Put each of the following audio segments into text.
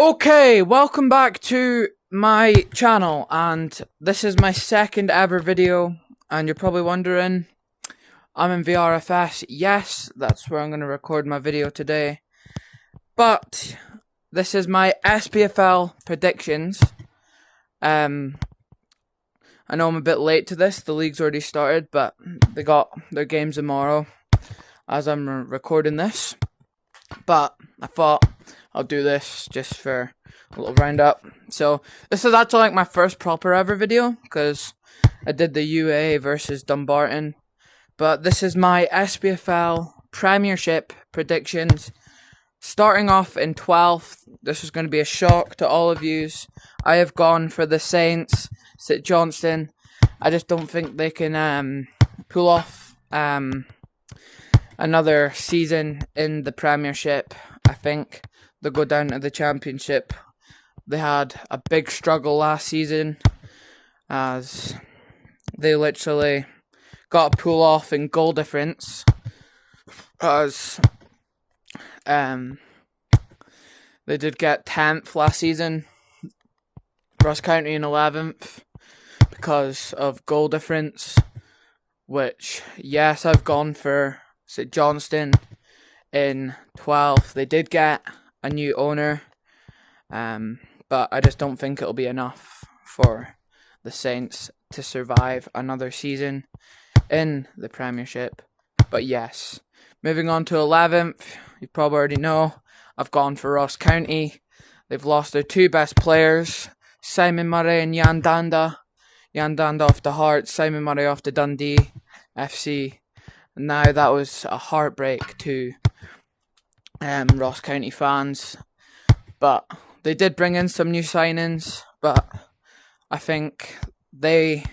Okay, welcome back to my channel, and this is my second ever video, and you're probably wondering, I'm in VRFS. Yes, that's where I'm going to record my video today, but this is my SPFL predictions. I know I'm a bit late to this, the league's already started, but they got their games tomorrow as I'm recording this, but I thought I'll do this just for a little roundup. So this is actually like my first proper ever video, because I did the UA versus Dumbarton, but this is my SPFL premiership predictions. Starting off in 12th, this is going to be a shock to all of yous. I have gone for the Saints, St Johnstone. I just don't think they can pull off another season in the premiership. I think they'll go down to the championship. They had a big struggle last season, as they literally got a pull off in goal difference, as they did get 10th last season, Ross County in 11th, because of goal difference, which, yes, I've gone for St Johnstone in 12th. They did get a new owner, but I just don't think it'll be enough for the Saints to survive another season in the Premiership. But yes, moving on to 11th, you probably already know, I've gone for Ross County. They've lost their two best players, Simon Murray and Jan Danda. Jan Danda off the Hearts, Simon Murray off the Dundee FC. Now that was a heartbreak to Ross County fans, but they did bring in some new signings, but I think they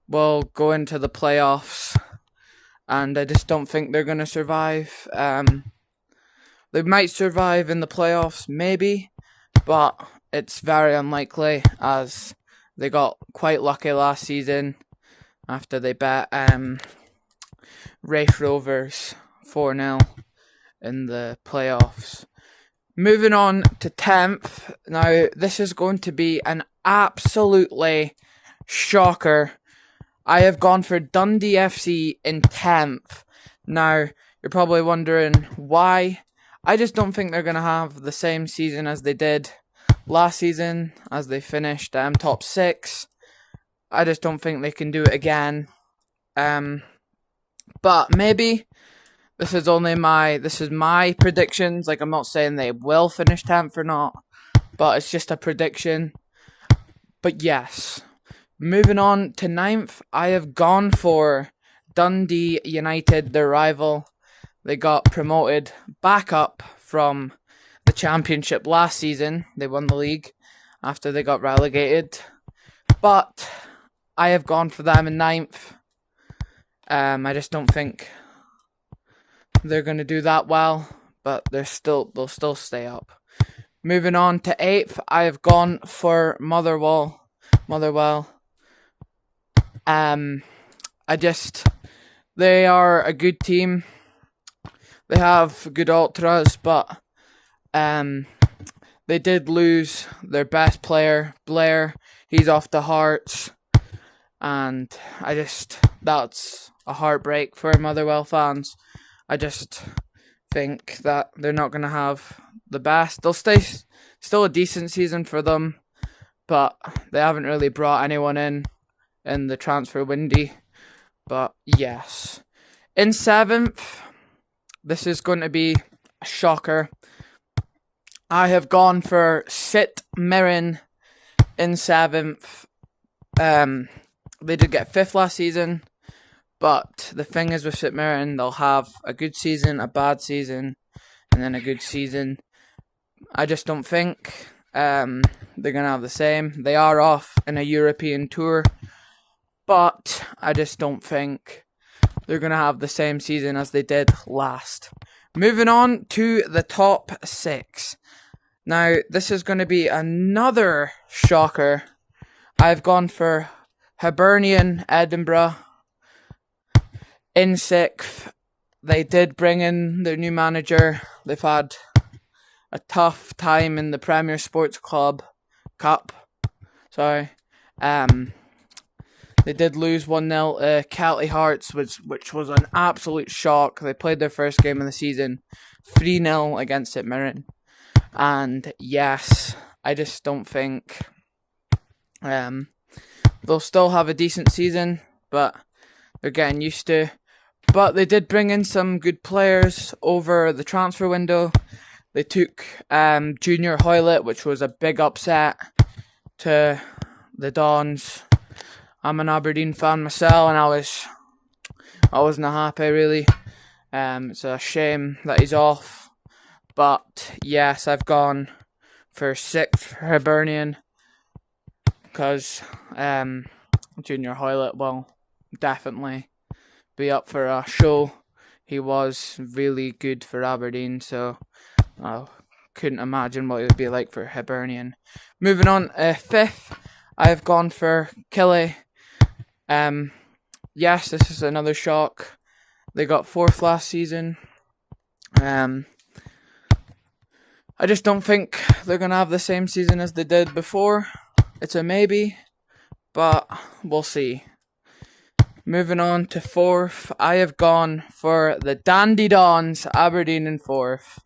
will go into the playoffs, and I just don't think they're going to survive. They might survive in the playoffs, maybe, but it's very unlikely, as they got quite lucky last season after they bet Raith Rovers 4-0 in the playoffs. Moving on to 10th. Now, this is going to be an absolutely shocker. I have gone for Dundee FC in 10th. Now, you're probably wondering why. I just don't think they're going to have the same season as they did last season, as they finished top 6. I just don't think they can do it again. But maybe this is my predictions. Like, I'm not saying they will finish 10th or not, but it's just a prediction. But yes, moving on to 9th, I have gone for Dundee United, their rival. They got promoted back up from the championship last season. They won the league after they got relegated, but I have gone for them in 9th. I just don't think they're going to do that well, but they'll still stay up. Moving on to 8th, I have gone for Motherwell. They are a good team. They have good ultras, but they did lose their best player, Blair. He's off the Hearts, and that's a heartbreak for Motherwell fans. I just think that they're not going to have the best. They'll still a decent season for them, but they haven't really brought anyone in the transfer window. But yes, in 7th, this is going to be a shocker. I have gone for St Mirren in 7th. They did get 5th last season, but the thing is with St Mirren, they'll have a good season, a bad season, and then a good season. I just don't think they're going to have the same. They are off in a European tour, but I just don't think they're going to have the same season as they did last. Moving on to the top 6. Now, this is going to be another shocker. I've gone for Hibernian Edinburgh in 6th. They did bring in their new manager. They've had a tough time in the Premier Sports Club Cup. Sorry. They did lose 1-0 to Kelty Hearts, which was an absolute shock. They played their first game of the season 3-0 against St Mirren. And yes, I just don't think they'll still have a decent season, but they're getting used to. But they did bring in some good players over the transfer window. They took Junior Hoylett, which was a big upset to the Dons. I'm an Aberdeen fan myself, and I wasn't happy really. It's a shame that he's off. But yes, I've gone for 6th Hibernian because Junior Hoylett will definitely be up for a show. He was really good for Aberdeen, so I couldn't imagine what it would be like for Hibernian. Moving on, 5th, I've gone for Killie. Yes, this is another shock. They got 4th last season. I just don't think they're going to have the same season as they did before. It's a maybe, but we'll see. Moving on to 4th, I have gone for the Dandy Dons, Aberdeen in 4th.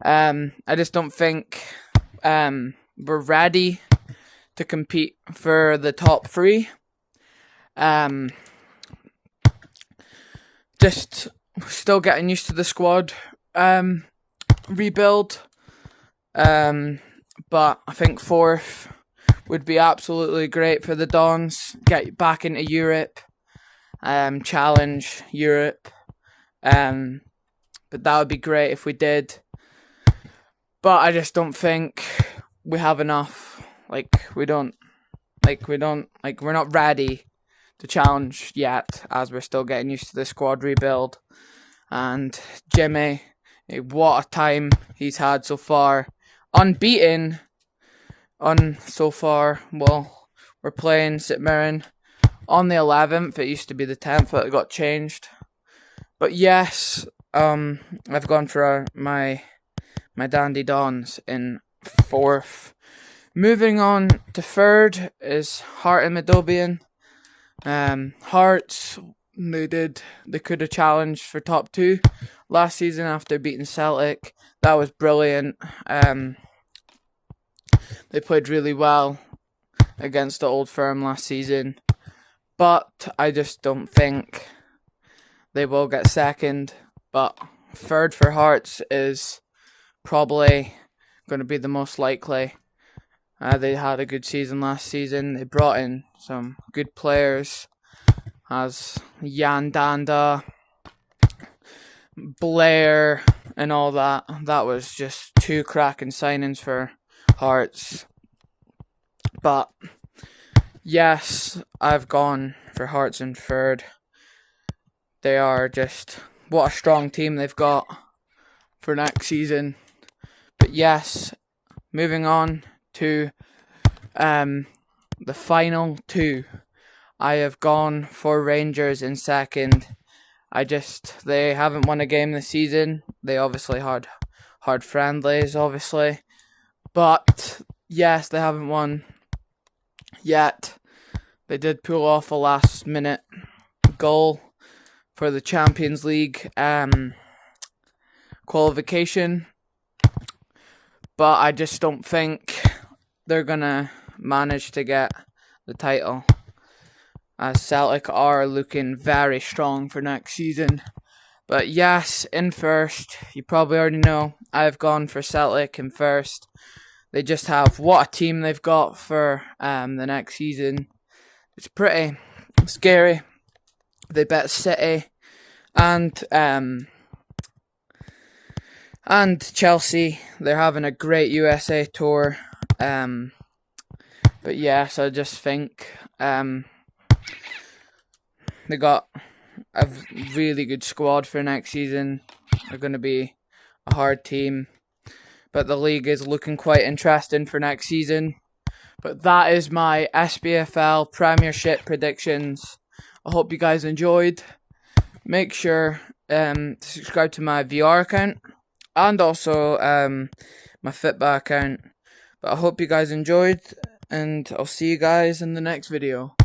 I just don't think we're ready to compete for the top 3. Just still getting used to the squad rebuild. But I think 4th would be absolutely great for the Dons. Get back into Europe. Challenge Europe. But that would be great if we did. But I just don't think we have enough. We're not ready to challenge yet, as we're still getting used to the squad rebuild. And Jimmy, what a time he's had so far. Unbeaten so far. Well, we're playing St Mirren on the 11th. It used to be the 10th, but it got changed. But yes, I've gone for my Dandy Dons in 4th. Moving on to 3rd is Heart and Midlothian. Hearts, they could have challenged for top 2 last season after beating Celtic. That was brilliant. They played really well against the Old Firm last season, but I just don't think they will get 2nd. But 3rd for Hearts is probably going to be the most likely. They had a good season last season. They brought in some good players as Jan Danda, Blair, and all that. That was just 2 cracking signings for Hearts. But yes, I've gone for Hearts in 3rd. They are just, what a strong team they've got for next season. But yes, moving on to the final 2. I have gone for Rangers in 2nd. They haven't won a game this season. They obviously had hard friendlies, obviously. But yes, they haven't won yet. They did pull off a last minute goal for the Champions League qualification. But I just don't think they're going to manage to get the title, as Celtic are looking very strong for next season. But yes, in 1st, you probably already know, I've gone for Celtic in 1st. They just have, what a team they've got for the next season. It's pretty scary. They bet City and Chelsea. They're having a great USA tour. But yes, I just think they got a really good squad for next season. They're going to be a hard team. But the league is looking quite interesting for next season. But that is my SPFL Premiership predictions. I hope you guys enjoyed. Make sure to subscribe to my VR account. And also my Fitbit account. But I hope you guys enjoyed, and I'll see you guys in the next video.